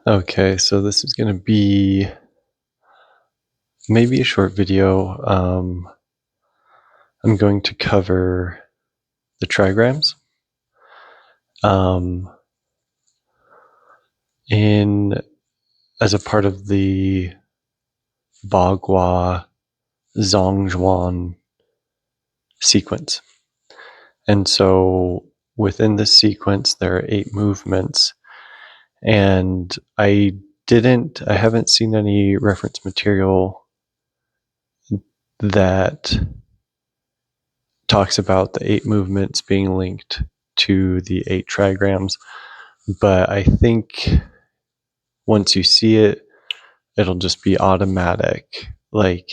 Okay, so this is going to be maybe a short video. I'm going to cover the trigrams in as a part of the Bagua zhuang sequence. And so within this sequence, there are 8 movements, and I haven't seen any reference material that talks about the 8 movements being linked to the 8 trigrams, but I think once you see it, it'll just be automatic, like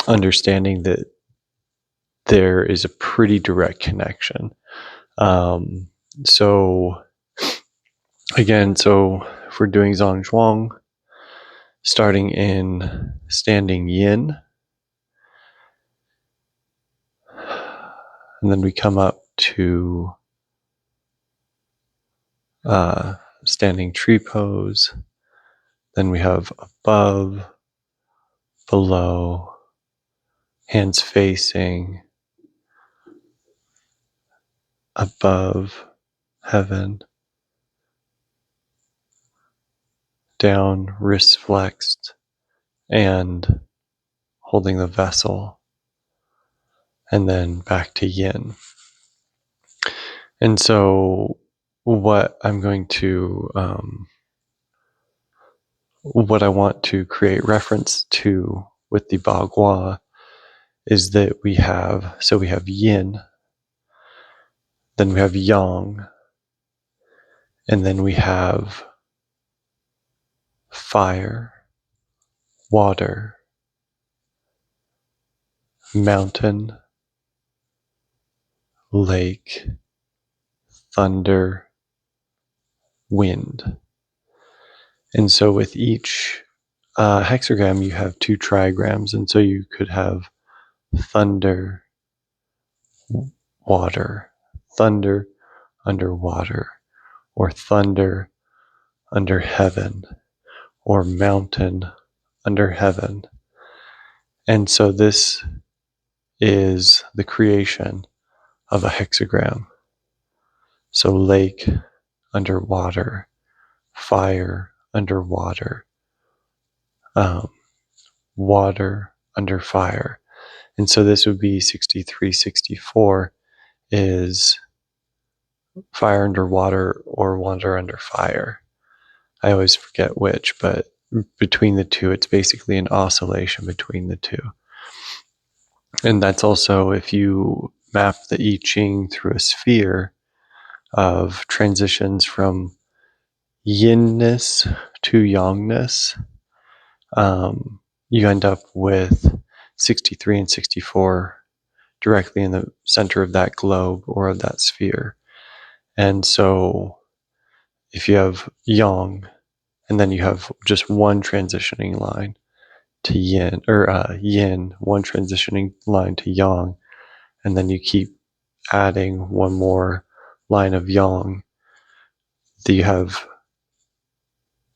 understanding that there is a pretty direct connection. So again, if we're doing zhuang, starting in standing yin, and then we come up to standing tree pose. Then we have above, below, hands facing, above, heaven, down, wrists flexed, and holding the vessel, and then back to yin. And so what I want to create reference to with the Bagua is that we have yin, then we have yang, and then we have fire, water, mountain, lake, thunder, wind. And so with each hexagram, you have 2 trigrams, and so you could have thunder, water, thunder, underwater, or thunder, under heaven, or mountain, under heaven. And so this is the creation of a hexagram. So lake, underwater, fire, underwater, water, under fire. And so this would be 63, 64 is fire under water or water under fire. I always forget which, but between the two, it's basically an oscillation between the two. And that's also, if you map the I Ching through a sphere of transitions from yinness to yangness, you end up with 63 and 64 directly in the center of that globe or of that sphere. And so if you have yang, and then you have just one transitioning line to yin, or yin, one transitioning line to yang, and then you keep adding one more line of yang, that you have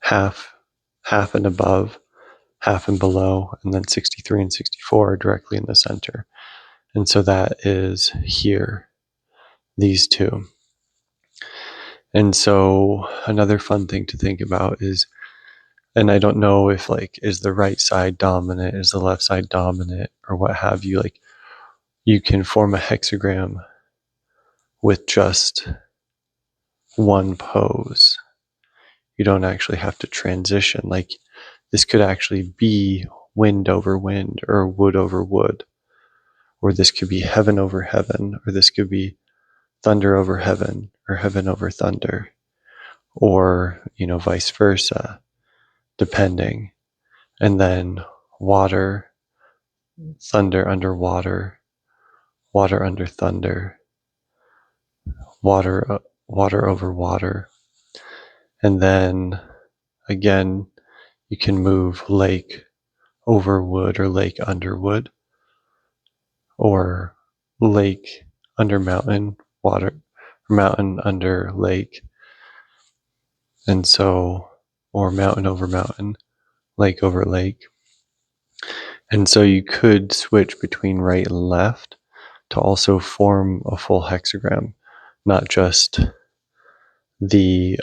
half and above, half and below, and then 63 and 64 are directly in the center. And so that is here, these two. And so another fun thing to think about is, and I don't know if is the right side dominant, is the left side dominant, or what have you, you can form a hexagram with just one pose. You don't actually have to transition. This could actually be wind over wind, or wood over wood, or this could be heaven over heaven, or this could be thunder over heaven, or heaven over thunder, or vice versa, depending. And then water, thunder under water, water under thunder, water over water. And then again, you can move lake over wood, or lake under wood, or lake under mountain, water, mountain under lake. And so, or mountain over mountain, lake over lake. And so you could switch between right and left to also form a full hexagram, not just the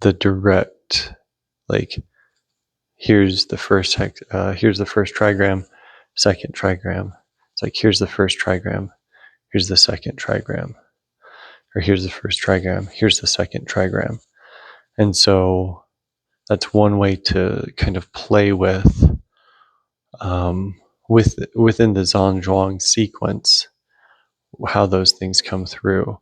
direct, like here's the first trigram, second trigram. It's like here's the first trigram, here's the second trigram, or here's the first trigram, here's the second trigram. And so that's one way to kind of play with within the zhan zhuang sequence, how those things come through.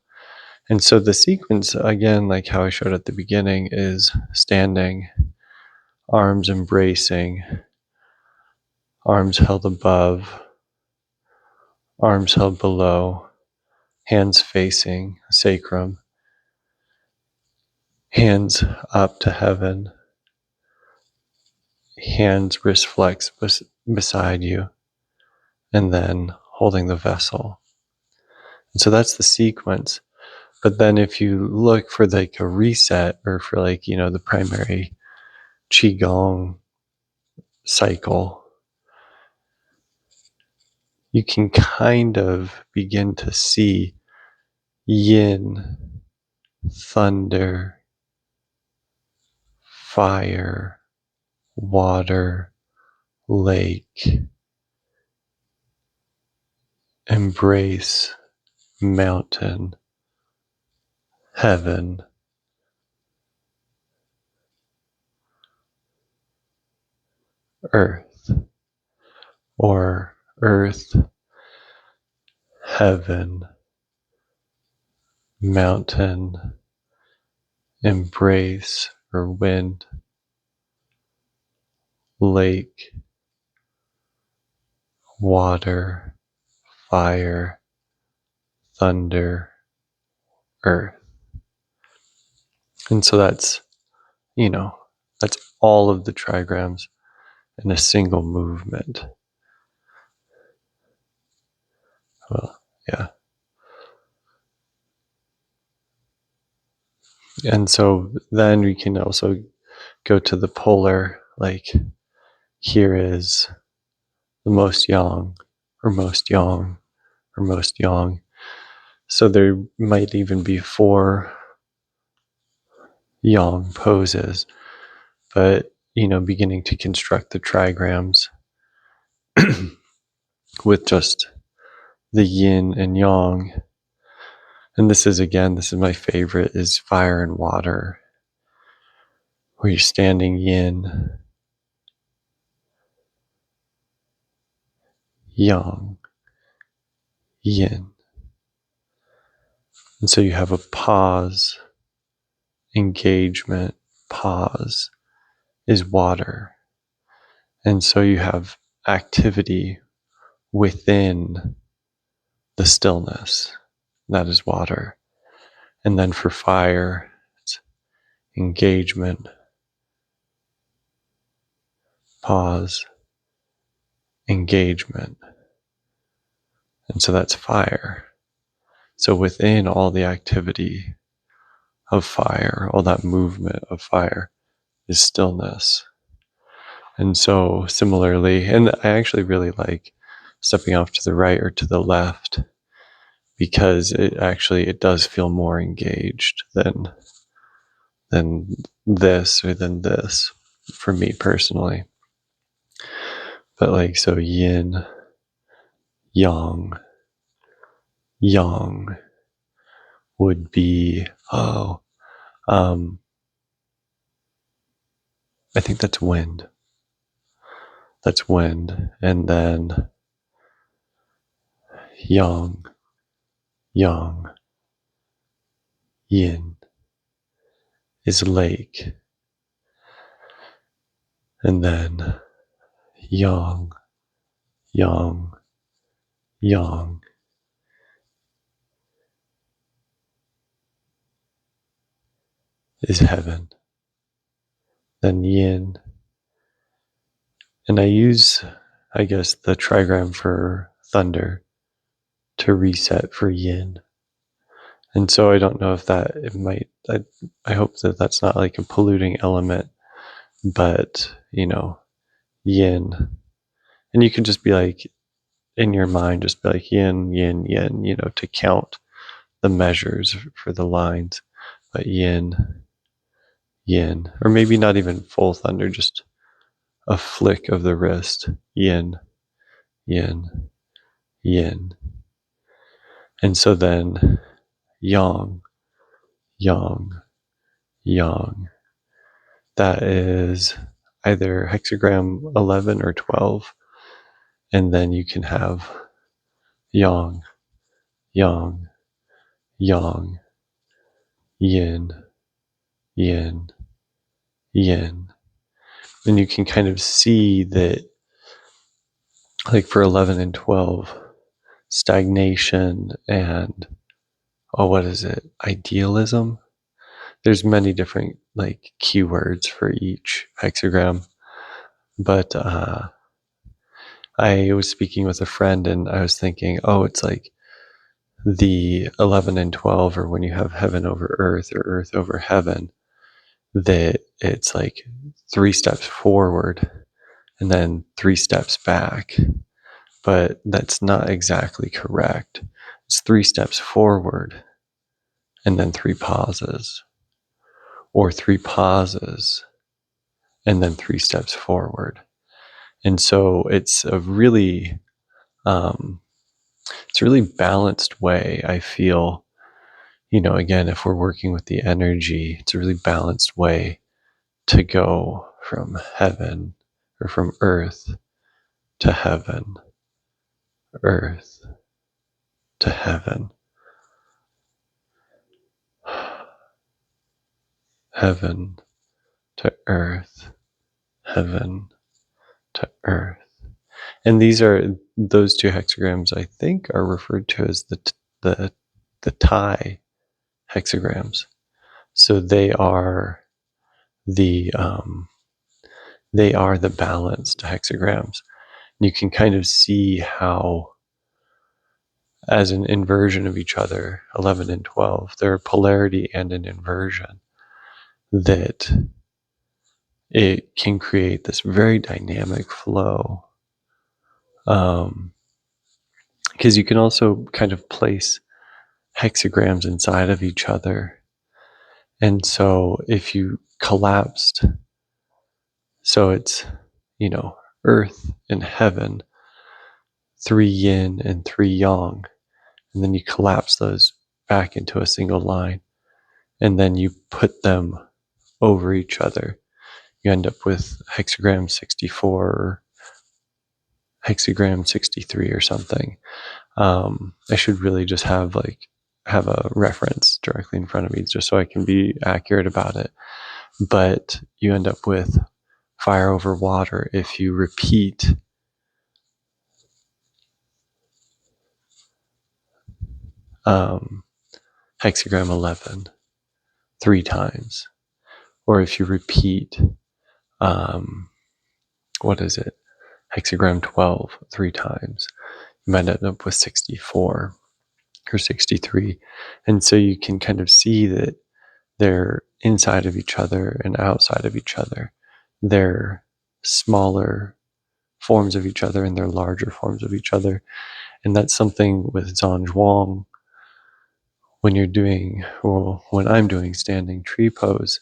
And so the sequence, again, like how I showed at the beginning, is standing, arms embracing, arms held above, arms held below, hands facing sacrum, hands up to heaven, hands wrist flex beside you, and then holding the vessel. And so that's the sequence. But then if you look for like a reset, or for like, the primary Qigong cycle, you can kind of begin to see yin, thunder, fire, water, lake, embrace, mountain, heaven, earth, or earth, heaven, mountain, embrace, or wind, lake, water, fire, thunder, earth. And so that's all of the trigrams in a single movement. Well, yeah. And so then we can also go to the polar, like here is the most yang, or most yang, or most yang. So there might even be 4 yang poses, but beginning to construct the trigrams with just the yin and yang. And this is my favorite, is fire and water, where you're standing yin, yang, yin. And so you have a pause, engagement, pause is water. And so you have activity within the stillness, that is water. And then for fire, it's engagement, pause, engagement. And so that's fire. So within all the activity of fire, all that movement of fire, is stillness. And so similarly, and I actually really like stepping off to the right or to the left, because it does feel more engaged than this or than this, for me personally. But like, so yin, yang, yang would be, I think that's wind. That's wind. And then yang, yang, yin is lake. And then yang, yang, yang is heaven. Then yin. And I use, I guess, the trigram for thunder to reset for yin. And so I don't know if that it might, I hope that that's not like a polluting element, but, yin. And you can just be like, in your mind, just be like yin, yin, yin, to count the measures for the lines. But yin, yin, or maybe not even full thunder, just a flick of the wrist. Yin, yin, yin. And so then yang, yang, yang. That is either hexagram 11 or 12. And then you can have yang, yang, yang, yin, yin, yin. And you can kind of see that, like for 11 and 12, stagnation and, what is it? Idealism. There's many different like keywords for each hexagram. But I was speaking with a friend and I was thinking, it's like the 11 and 12, or when you have heaven over earth or earth over heaven, that it's like 3 steps forward and then 3 steps back. But that's not exactly correct. It's 3 steps forward and then 3 pauses, or 3 pauses and then 3 steps forward. And so it's a really balanced way, I feel. Again, if we're working with the energy, it's a really balanced way to go from heaven, or from earth to heaven, earth to heaven, heaven to earth, heaven to earth. And those 2 hexagrams, I think, are referred to as the Thai hexagrams. So they are the balanced hexagrams. You can kind of see how, as an inversion of each other, 11 and 12, they're a polarity and an inversion, that it can create this very dynamic flow. Because you can also kind of place hexagrams inside of each other. And so if you collapsed, so it's, earth and heaven, 3 yin and 3 yang, and then you collapse those back into a single line, and then you put them over each other. You end up with hexagram 64 or hexagram 63 or something. I should really just have a reference directly in front of me just so I can be accurate about it. But you end up with fire over water if you repeat hexagram 11 3 times, or if you repeat hexagram 12 3 times, you might end up with 64 or 63. And so you can kind of see that they're inside of each other and outside of each other. They're smaller forms of each other and they're larger forms of each other. And that's something with zhan when I'm doing standing tree pose.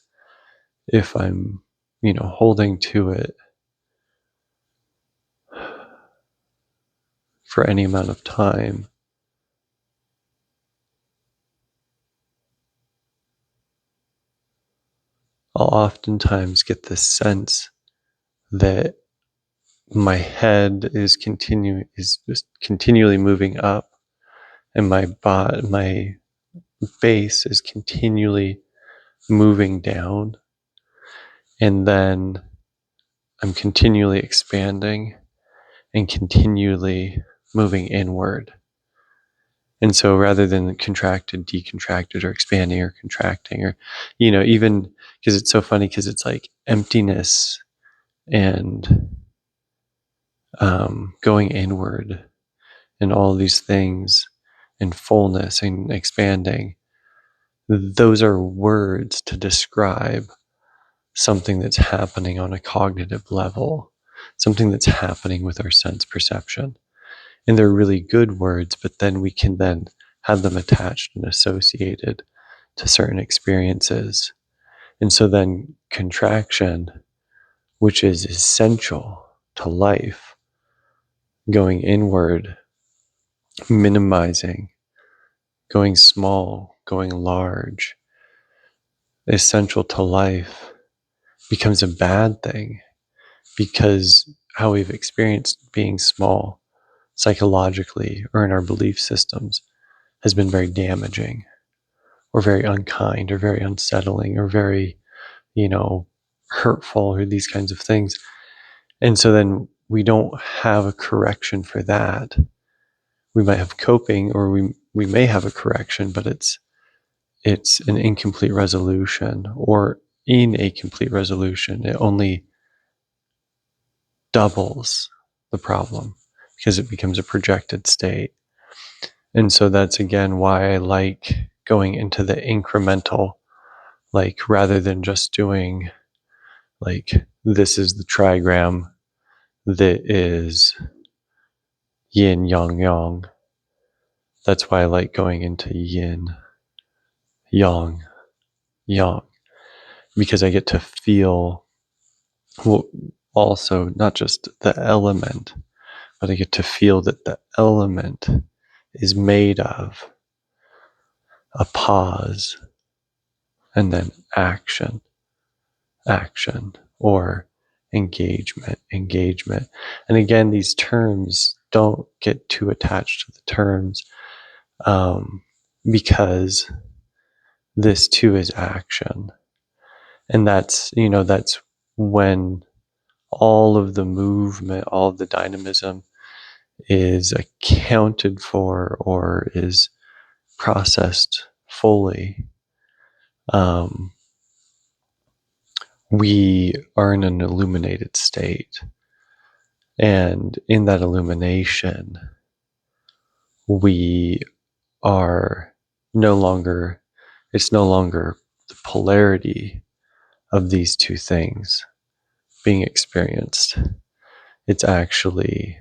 If I'm, holding to it for any amount of time, I'll oftentimes get this sense that my head is just continually moving up, and my base is continually moving down, and then I'm continually expanding and continually moving inward. And so rather than contracted, decontracted, or expanding or contracting, or, even because it's so funny because it's like emptiness and going inward and all these things, and fullness and expanding those are words to describe something that's happening on a cognitive level, something that's happening with our sense perception. And they're really good words, but then we can then have them attached and associated to certain experiences. And so then contraction, which is essential to life, going inward, minimizing, going small, going large, essential to life, becomes a bad thing because how we've experienced being small psychologically or in our belief systems has been very damaging or very unkind or very unsettling or very, hurtful or these kinds of things. And so then we don't have a correction for that. We might have coping, or we may have a correction, but it's an incomplete resolution, or in a complete resolution, it only doubles the problem because it becomes a projected state. And so that's again why I like going into the incremental, like rather than just doing like this is the trigram that is yin, yang, yang. That's why I like going into yin, yang, yang, because I get to feel also not just the element, but I get to feel that the element is made of a pause and then action, or engagement. And again, these terms, don't get too attached to the terms, because this too is action. And that's when all of the movement, all of the dynamism is accounted for or is processed fully. We are in an illuminated state. And in that illumination, we are it's no longer the polarity of these two things being experienced. It's actually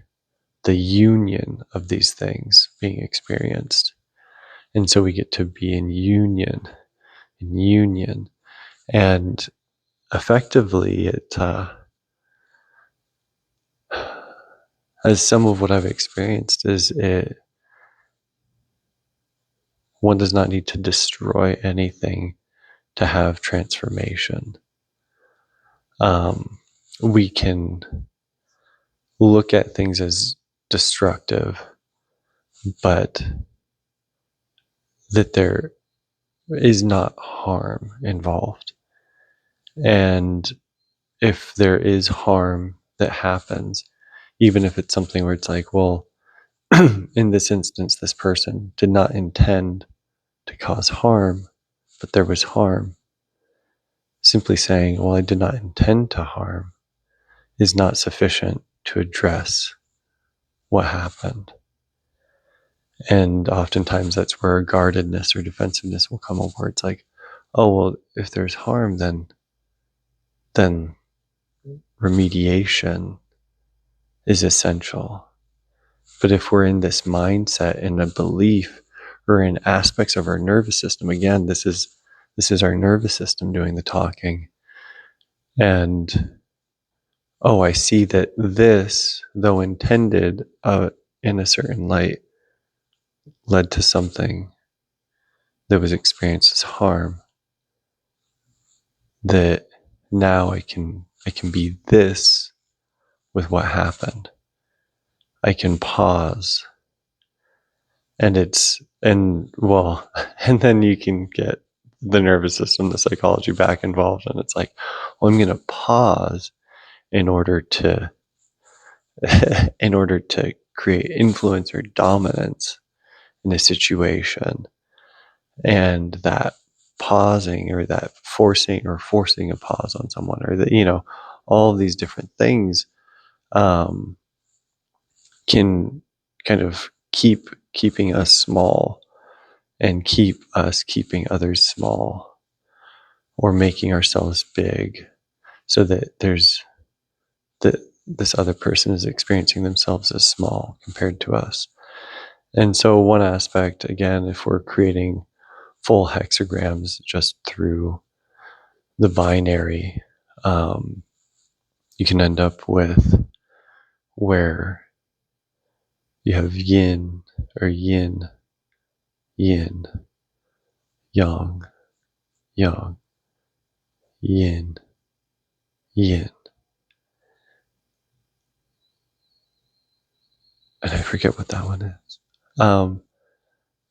the union of these things being experienced. And so we get to be in union. And effectively, it, as some of what I've experienced is one does not need to destroy anything to have transformation. We can look at things as destructive, but that there is not harm involved. And if there is harm that happens, even if it's something where it's like, well, in this instance, this person did not intend to cause harm, but there was harm. Simply saying, well, I did not intend to harm, is not sufficient to address what happened. And oftentimes that's where guardedness or defensiveness will come over. It's like, oh, well, if there's harm, then remediation is essential. But if we're in this mindset, in a belief, or in aspects of our nervous system, again, this is our nervous system doing the talking. And, oh, I see that this, though intended in a certain light, led to something that was experienced as harm. That now I can be this with what happened. I can pause. And and then you can get the nervous system, the psychology back involved. And it's like, well, I'm going to pause in order to create influence or dominance in a situation. And that pausing, or that forcing a pause on someone, or that, all of these different things, can kind of keeping us small and keep us keeping others small or making ourselves big, so that this other person is experiencing themselves as small compared to us. And so one aspect, again, if we're creating full hexagrams just through the binary, you can end up with where you have yin or yin, yin, yang, yang, yin, yin. And I forget what that one is.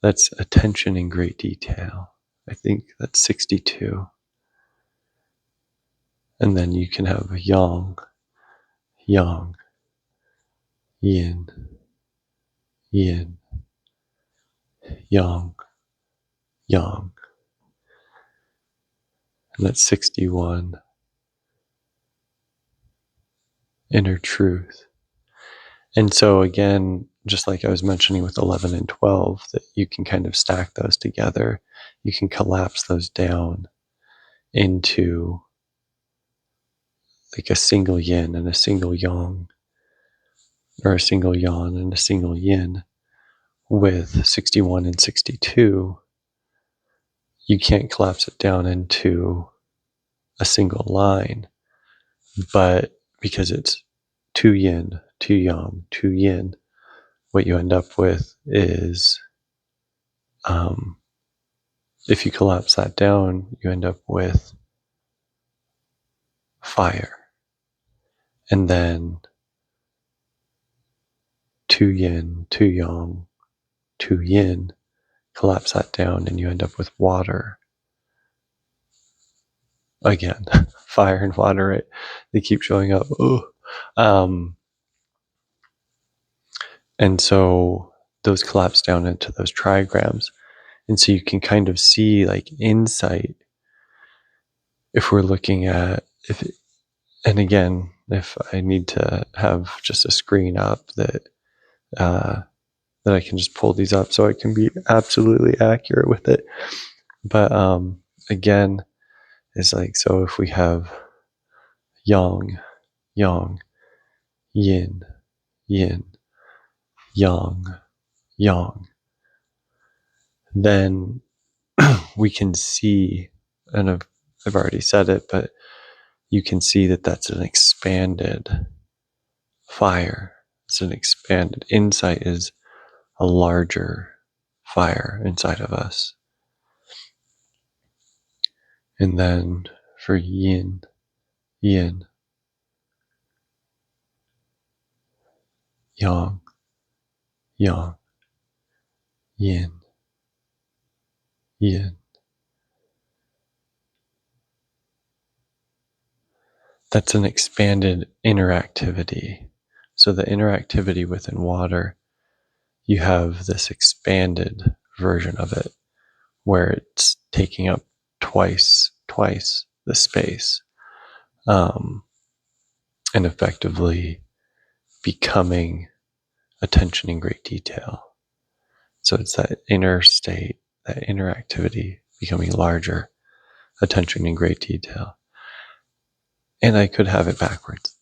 That's attention in great detail. I think that's 62. And then you can have yang, yang, yin, yin, yang, yang. And that's 61. Inner truth. And so again, just like I was mentioning with 11 and 12, that you can kind of stack those together. You can collapse those down into like a single yin and a single yang, or a single yang and a single yin. With 61 and 62, you can't collapse it down into a single line, but because it's 2 yin, 2 yang, 2 yin, what you end up with is, if you collapse that down, you end up with fire. And then 2 yin, 2 yang, 2 yin, collapse that down and you end up with water. Again, fire and water, right? They keep showing up. And so those collapse down into those trigrams. And so you can kind of see like insight if we're looking at, and again, if I need to have just a screen up that I can just pull these up so I can be absolutely accurate with it. But again, it's like, so if we have yang, yang, yin, yin, yang, yang, then we can see, and I've already said it, but you can see that that's an expanded fire. It's an expanded insight, is a larger fire inside of us. And then for yin, yin, yang, yang, yin, yin. That's an expanded interactivity. So the interactivity within water, you have this expanded version of it where it's taking up twice the space, and effectively becoming attention in great detail. So it's that inner state, that interactivity becoming larger, attention in great detail. And I could have it backwards,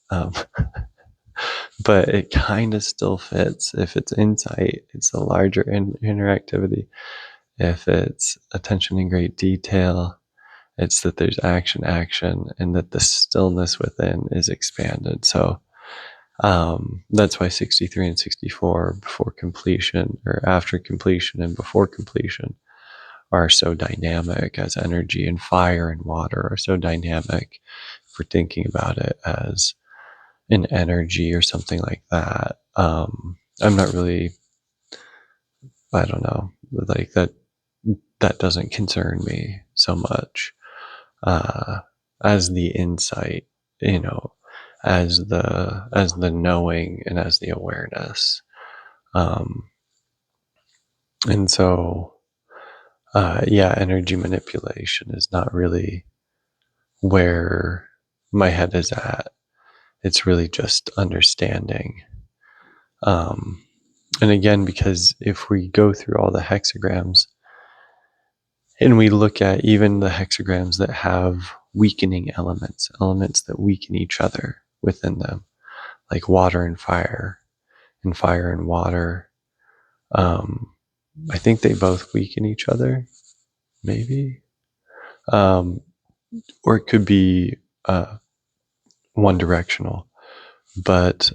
but it kind of still fits. If it's insight, it's a larger interactivity. If it's attention in great detail, it's that there's action, and that the stillness within is expanded. So that's why 63 and 64, before completion or after completion and before completion, are so dynamic as energy, and fire and water are so dynamic for thinking about it as an energy or something like that. I'm not really, I don't know, like that doesn't concern me so much as the insight, as the knowing and as the awareness. And so energy manipulation is not really where my head is at. It's really just understanding. And again, because if we go through all the hexagrams, And we look at even the hexagrams that have weakening elements that weaken each other within them, like water and fire and water. I think they both weaken each other, maybe. Or it could be one directional. But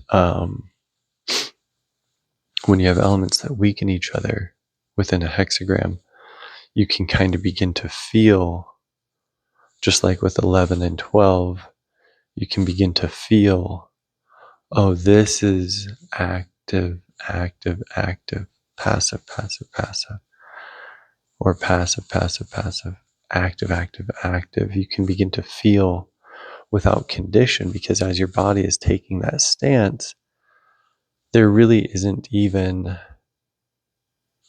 when you have elements that weaken each other within a hexagram, you can kind of begin to feel, just like with 11 and 12, you can begin to feel, oh, this is active, active, active, passive, passive, passive, or passive, passive, passive, active, active, active. You can begin to feel without condition, because as your body is taking that stance, there really isn't even,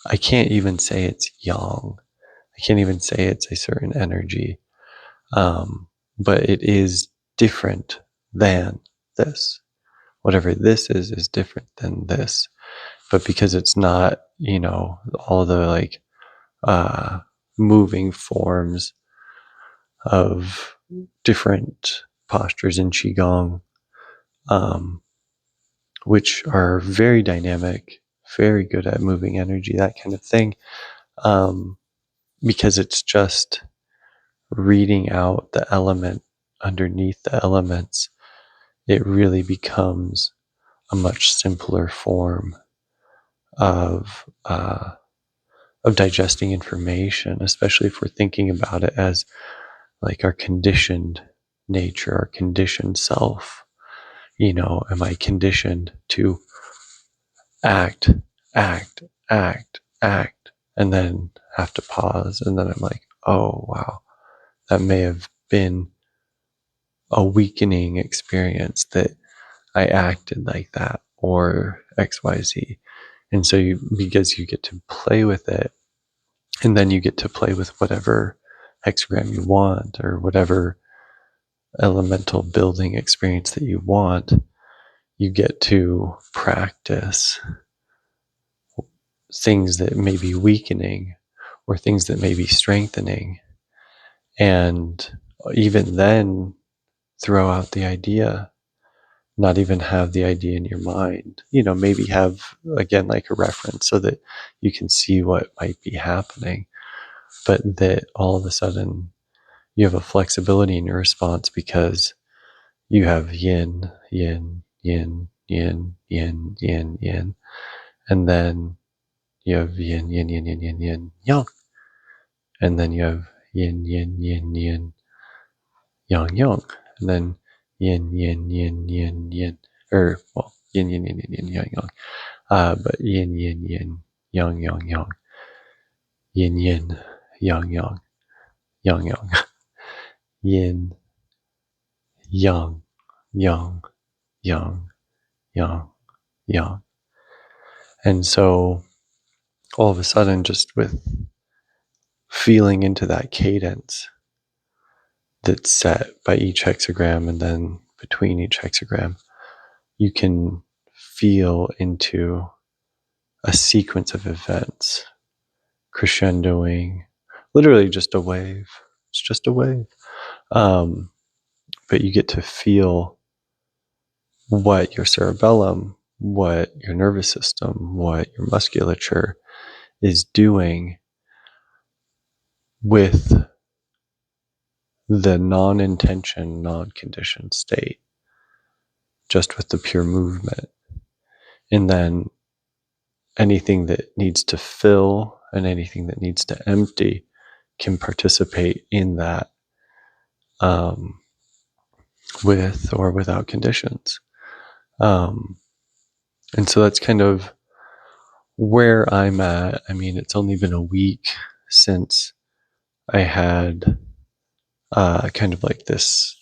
I can't even say it's yang. I can't even say it's a certain energy. But it is different than this. Whatever this is different than this. But because it's not, all the moving forms of different postures in Qigong, which are very dynamic, very good at moving energy, that kind of thing. Because it's just reading out the element underneath the elements, it really becomes a much simpler form of digesting information, especially if we're thinking about it as like our conditioned nature, our conditioned self. Am I conditioned to act, act, act, act, and then have to pause? And then I'm like, oh, wow, that may have been a weakening experience that I acted like that, or XYZ. And so because you get to play with it, and then you get to play with whatever hexagram you want, or whatever elemental building experience that you want, you get to practice things that may be weakening or things that may be strengthening. And even then, throw out the idea, not even have the idea in your mind, maybe have, again, like a reference so that you can see what might be happening, but that all of a sudden you have a flexibility in your response because you have yin, yin, yin, yin, yin, yin, yin, and then you have yin, yin, yin, yin, yin, yin, yang, and then you have yin, yin, yin, yin, yang, yang, and then yin, yin, yin, yin, yin, yin, yin, yin, yin, yin, yang, yang, but yin, yin, yin, yang, yang, yang, yin, yin, yang, yang, yang, yang, yin, yang, yang, yang, yang, yang. And so all of a sudden, just with feeling into that cadence that's set by each hexagram, and then between each hexagram, you can feel into a sequence of events crescendoing, literally just a wave. It's just a wave. But you get to feel what your cerebellum, what your nervous system, what your musculature is doing with the non-intention, non-conditioned state, just with the pure movement. And then anything that needs to fill and anything that needs to empty can participate in that, with or without conditions. And so that's kind of where I'm at. I mean, it's only been a week since I had kind of like this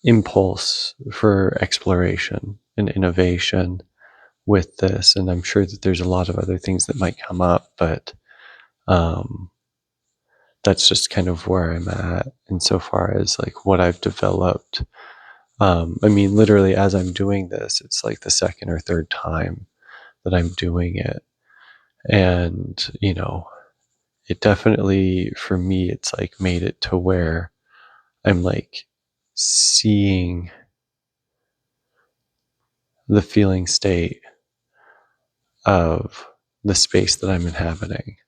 impulse for exploration and innovation with this. And I'm sure that there's a lot of other things that might come up, but that's just kind of where I'm at insofar as like what I've developed. I mean, literally as I'm doing this, it's like the second or third time that I'm doing it. And, it definitely, for me, it's like made it to where I'm like seeing the feeling state of the space that I'm inhabiting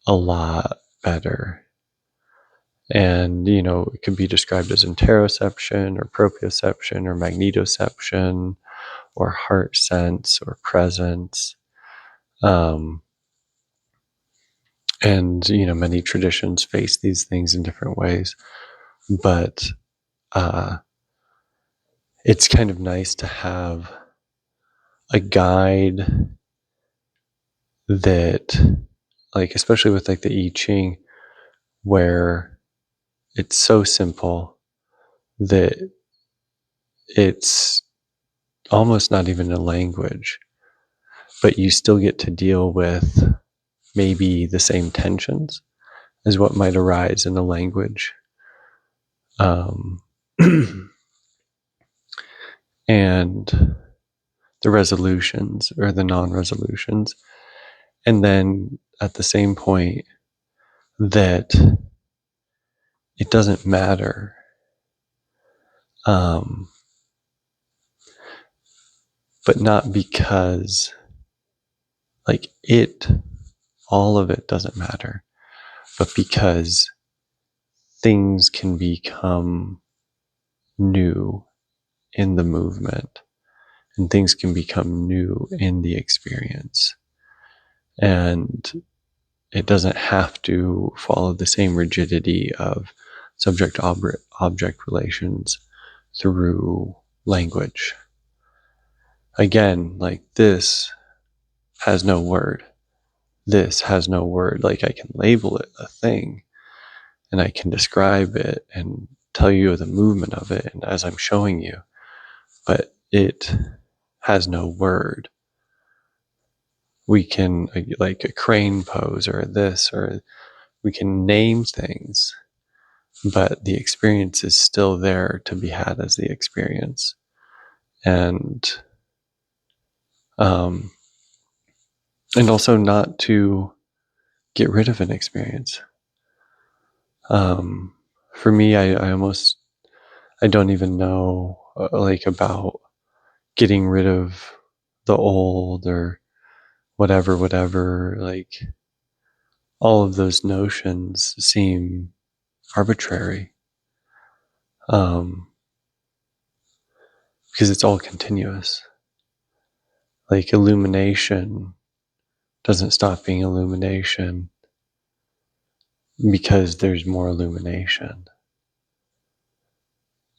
a lot better. And, it can be described as interoception or proprioception or magnetoception or heart sense or presence. And, many traditions face these things in different ways. But it's kind of nice to have a guide that, like, especially with like the I Ching, where it's so simple that it's almost not even a language, but you still get to deal with maybe the same tensions as what might arise in a language. And the resolutions or the non-resolutions. And then at the same point that it doesn't matter. But not because like all of it doesn't matter, but because things can become new in the movement and things can become new in the experience. And it doesn't have to follow the same rigidity of subject object relations through language. Again, like this has no word. This has no word. Like I can label it a thing and I can describe it and tell you the movement of it and as I'm showing you, but it has no word. We can, like a crane pose or this, or we can name things, but the experience is still there to be had as the experience. And also not to get rid of an experience. For me, I don't even know like about getting rid of the old or whatever, like all of those notions seem arbitrary. Because it's all continuous. Like illumination doesn't stop being illumination because there's more illumination.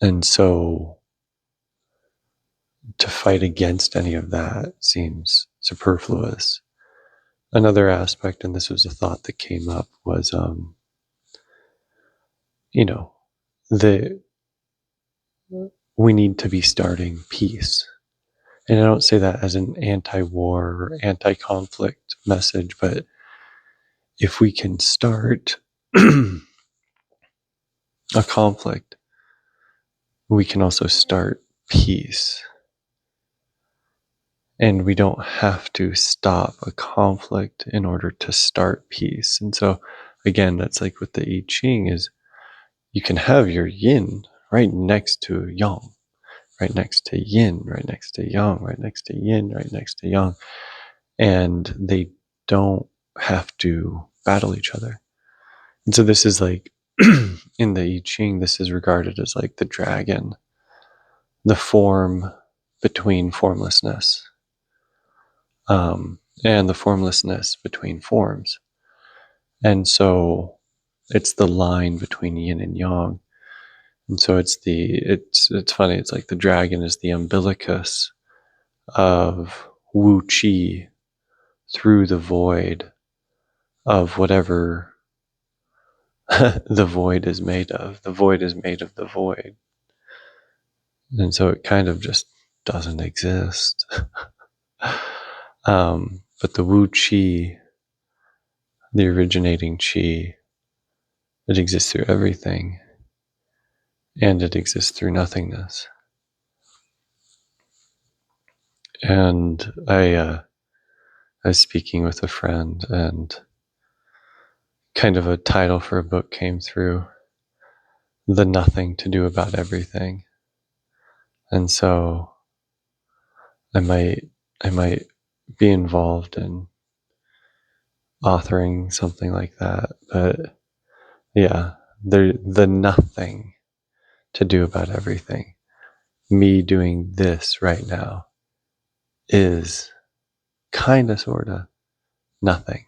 And so to fight against any of that seems superfluous. Another aspect, and this was a thought that came up, was, we need to be starting peace. And I don't say that as an anti-war or anti-conflict message, but if we can start a conflict, we can also start peace. And we don't have to stop a conflict in order to start peace. And so, again, that's like with the I Ching is you can have your yin right next to yang, right next to yin, right next to yang, right next to yin, right next to yang. And they don't have to battle each other. And so this is like, in the I Ching, this is regarded as like the dragon, the form between formlessness, and the formlessness between forms. And so it's the line between yin and yang. And so it's funny, it's like the dragon is the umbilicus of Wu Qi through the void of whatever the void is made of. The void is made of the void. And so it kind of just doesn't exist. But the Wu Qi, the originating Qi, it exists through everything. And it exists through nothingness. And I was speaking with a friend, and kind of a title for a book came through, The Nothing to Do About Everything. And so I might be involved in authoring something like that. But yeah, the nothing to do about everything. Me doing this right now is kind of, sort of nothing.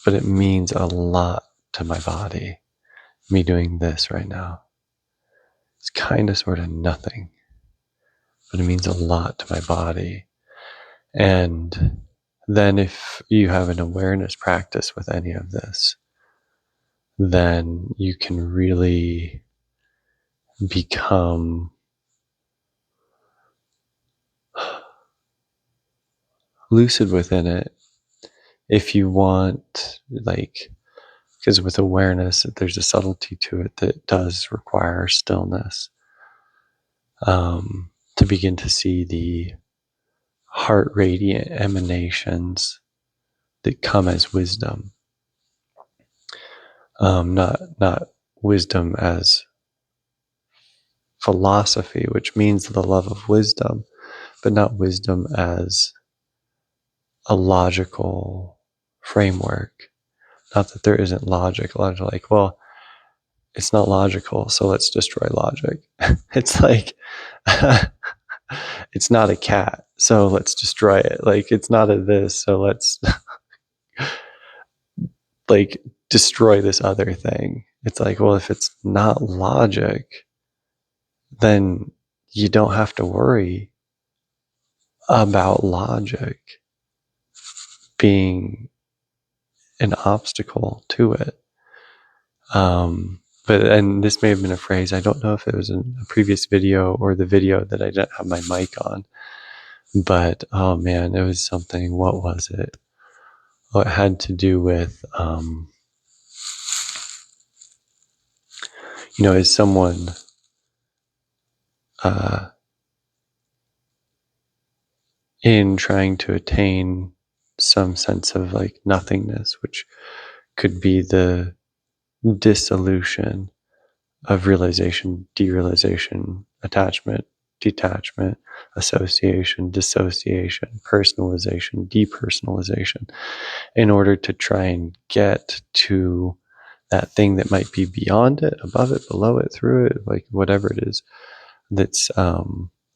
But it means a lot to my body. Me doing this right now. It's kind of, sort of nothing. But it means a lot to my body. And then if you have an awareness practice with any of this, then you can really become lucid within it. If you want, like, because with awareness, there's a subtlety to it that does require stillness, to begin to see the heart radiant emanations that come as wisdom. Not wisdom as philosophy, which means the love of wisdom, but not wisdom as a logical framework. Not that there isn't logic. A lot of like, well, it's not logical, so let's destroy logic. It's like, it's not a cat, so let's destroy it. Like, it's not a this, so let's like destroy this other thing. It's like, well, if it's not logic, then you don't have to worry about logic being an obstacle to it. And this may have been a phrase, I don't know if it was in a previous video or the video that I didn't have my mic on, but oh man, it was something. What was it? Well, it had to do with, is someone in trying to attain some sense of like nothingness, which could be the dissolution of realization, derealization, attachment, detachment, association, dissociation, personalization, depersonalization, in order to try and get to that thing that might be beyond it, above it, below it, through it, like whatever it is, that's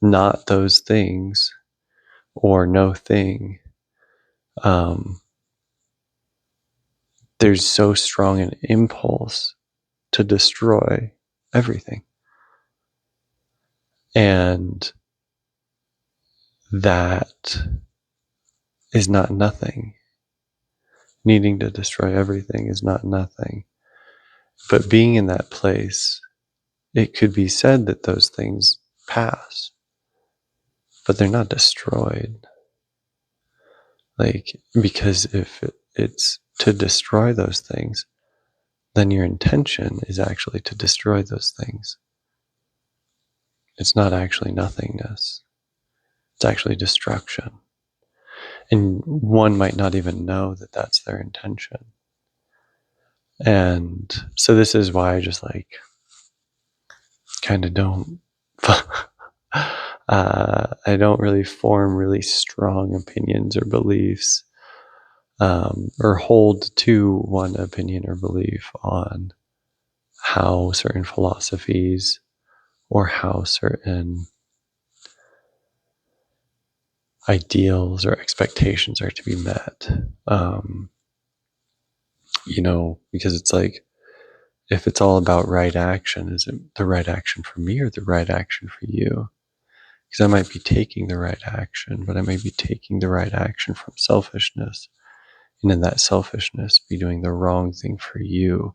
not those things or no thing. There's so strong an impulse to destroy everything. And that is not nothing. Needing to destroy everything is not nothing. But being in that place, it could be said that those things pass, but they're not destroyed. Like, because if it's to destroy those things, then your intention is actually to destroy those things. It's not actually nothingness. It's actually destruction. And one might not even know that that's their intention. And so this is why I just like kind of don't I don't really form really strong opinions or beliefs, or hold to one opinion or belief on how certain philosophies or how certain ideals or expectations are to be met. Because it's like, if it's all about right action, is it the right action for me or the right action for you? Because I might be taking the right action, but I may be taking the right action from selfishness. And in that selfishness, be doing the wrong thing for you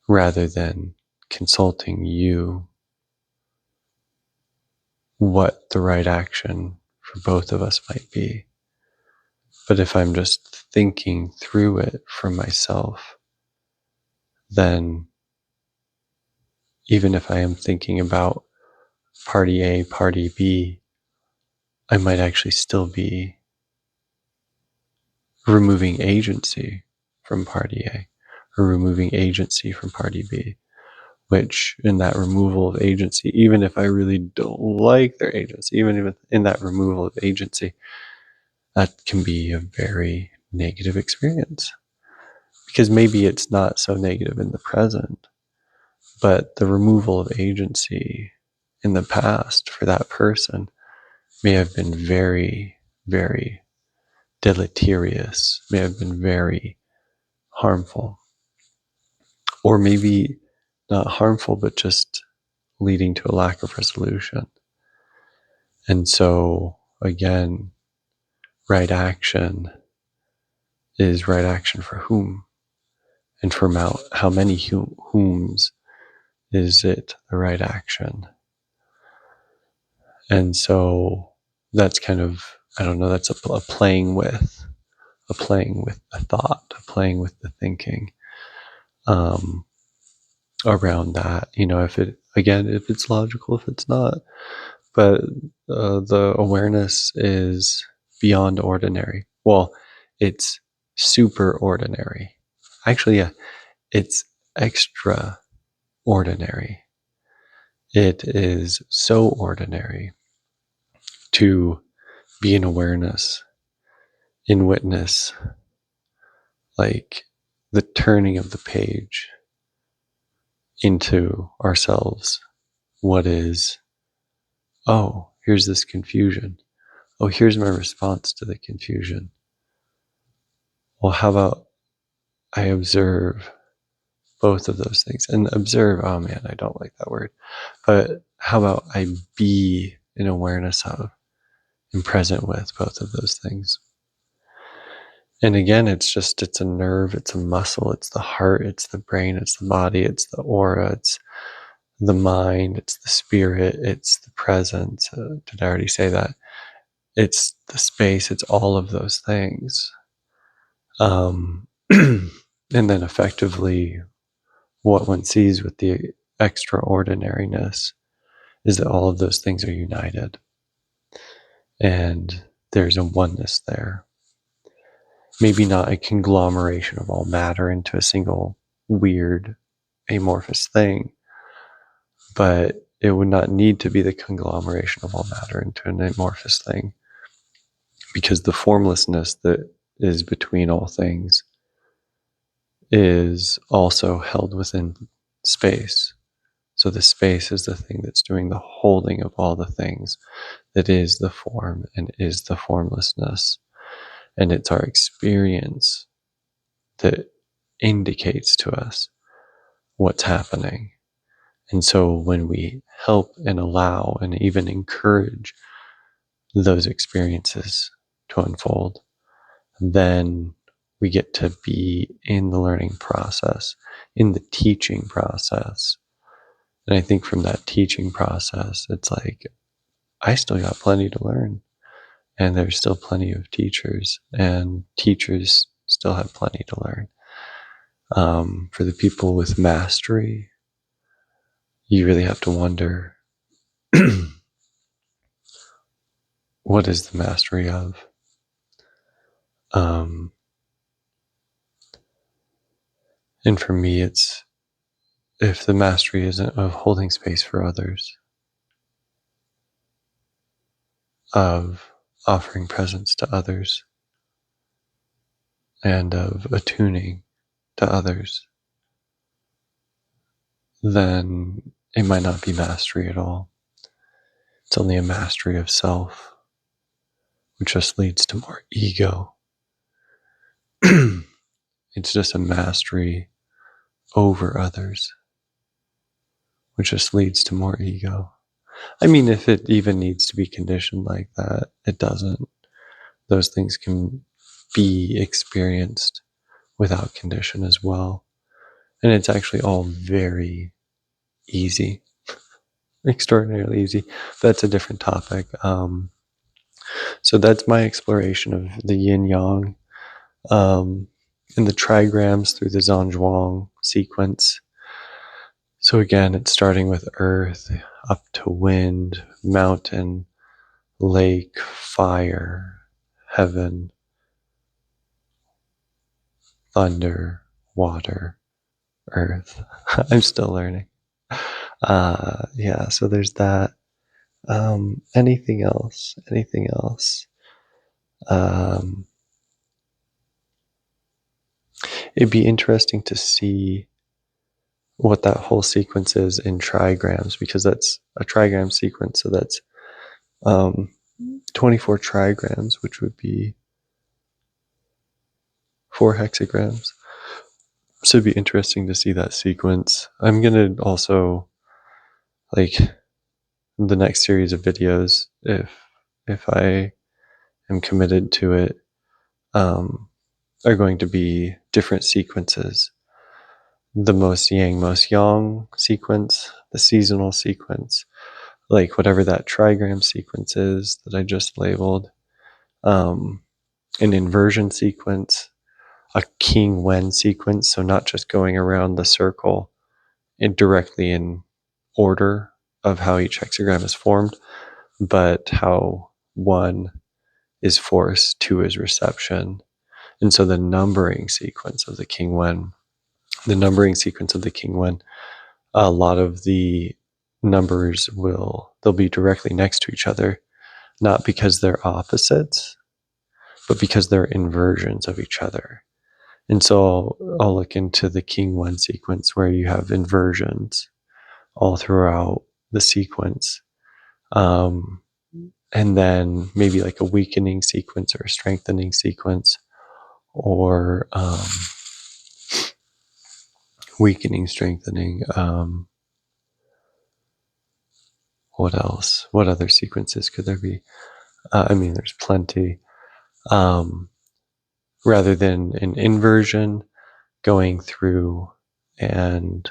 rather than consulting you what the right action for both of us might be. But if I'm just thinking through it for myself, then even if I am thinking about party A, party B, I might actually still be removing agency from party A, or removing agency from party B, which in that removal of agency, even if I really don't like their agency, even if in that removal of agency, that can be a very negative experience. Because maybe it's not so negative in the present, but the removal of agency in the past for that person may have been very, very deleterious, may have been very harmful, or maybe not harmful, but just leading to a lack of resolution. And so, again, right action is right action for whom? And for how many whom's is it the right action? And so that's kind of, I don't know, that's a playing with the thought, a playing with the thinking around that. If it's logical, if it's not, but the awareness is beyond ordinary. Well, it's super ordinary. Actually, yeah, it's extra ordinary. It is so ordinary to be in awareness, in witness, like the turning of the page into ourselves. What is, oh, here's this confusion. Oh, here's my response to the confusion. Well, how about I observe both of those things? And observe, oh man, I don't like that word. But how about I be in awareness of and present with both of those things? And again, it's a nerve, it's a muscle, it's the heart, it's the brain, it's the body, it's the aura, it's the mind, it's the spirit, it's the presence. Did I already say that? It's the space, it's all of those things. And then effectively, what one sees with the extraordinariness is that all of those things are united. And there's a oneness there. Maybe not a conglomeration of all matter into a single weird amorphous thing, but it would not need to be the conglomeration of all matter into an amorphous thing, because the formlessness that is between all things is also held within space. So the space is the thing that's doing the holding of all the things, that is the form and is the formlessness. And it's our experience that indicates to us what's happening. And so when we help and allow and even encourage those experiences to unfold, then we get to be in the learning process, in the teaching process. And I think from that teaching process, it's like, I still got plenty to learn. And there's still plenty of teachers, and teachers still have plenty to learn. For the people with mastery, you really have to wonder, what is the mastery of? And for me, it's if the mastery isn't of holding space for others, of offering presence to others, and of attuning to others, then it might not be mastery at all. It's only a mastery of self, which just leads to more ego. It's just a mastery over others, which just leads to more ego. I mean, if it even needs to be conditioned like that, it doesn't. Those things can be experienced without condition as well. And it's actually all very easy, extraordinarily easy. That's a different topic. So that's my exploration of the yin yang in the trigrams through the zhan sequence. So again, it's starting with earth, up to wind, mountain, lake, fire, heaven, thunder, water, earth. I'm still learning. Yeah, so there's that. Anything else? Anything else? It'd be interesting to see what that whole sequence is in trigrams, because that's a trigram sequence. So that's 24 trigrams, which would be 4 hexagrams. So it'd be interesting to see that sequence. I'm going to also, like, the next series of videos, if I am committed to it, are going to be different sequences. The most yang, most yang sequence, the seasonal sequence, like whatever that trigram sequence is that I just labeled, an inversion sequence, a king wen sequence, so not just going around the circle directly in order of how each hexagram is formed, but how 1 is force, 2 is reception. And so the numbering sequence of the king wen, a lot of the numbers they'll be directly next to each other, not because they're opposites, but because they're inversions of each other. And so I'll look into the king wen sequence where you have inversions all throughout the sequence. And then maybe like a weakening sequence or a strengthening sequence, or weakening, strengthening. What else? What other sequences could there be? I mean, there's plenty. Rather than an inversion going through and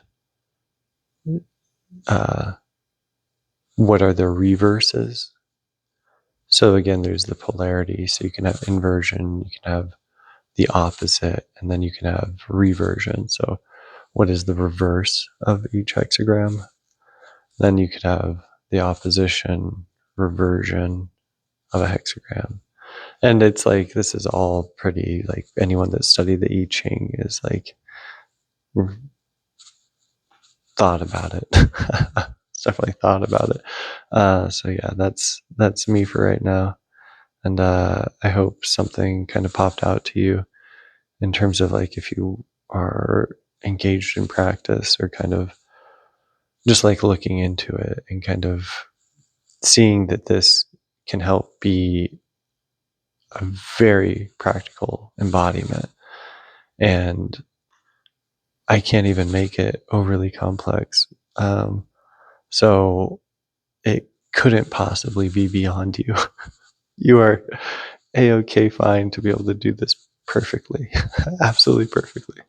what are the reverses? So again, there's the polarity. So you can have inversion, you can have the opposite, and then you can have reversion. So what is the reverse of each hexagram? Then you could have the opposition, reversion of a hexagram. And it's like, this is all pretty, like, anyone that studied the I Ching is like thought about it. Definitely thought about it. So yeah, that's me for right now. And I hope something kind of popped out to you in terms of, like, if you are engaged in practice, or kind of just like looking into it and kind of seeing that this can help be a very practical embodiment. And I can't even make it overly complex. So it couldn't possibly be beyond you. You are a-okay fine to be able to do this perfectly, absolutely perfectly.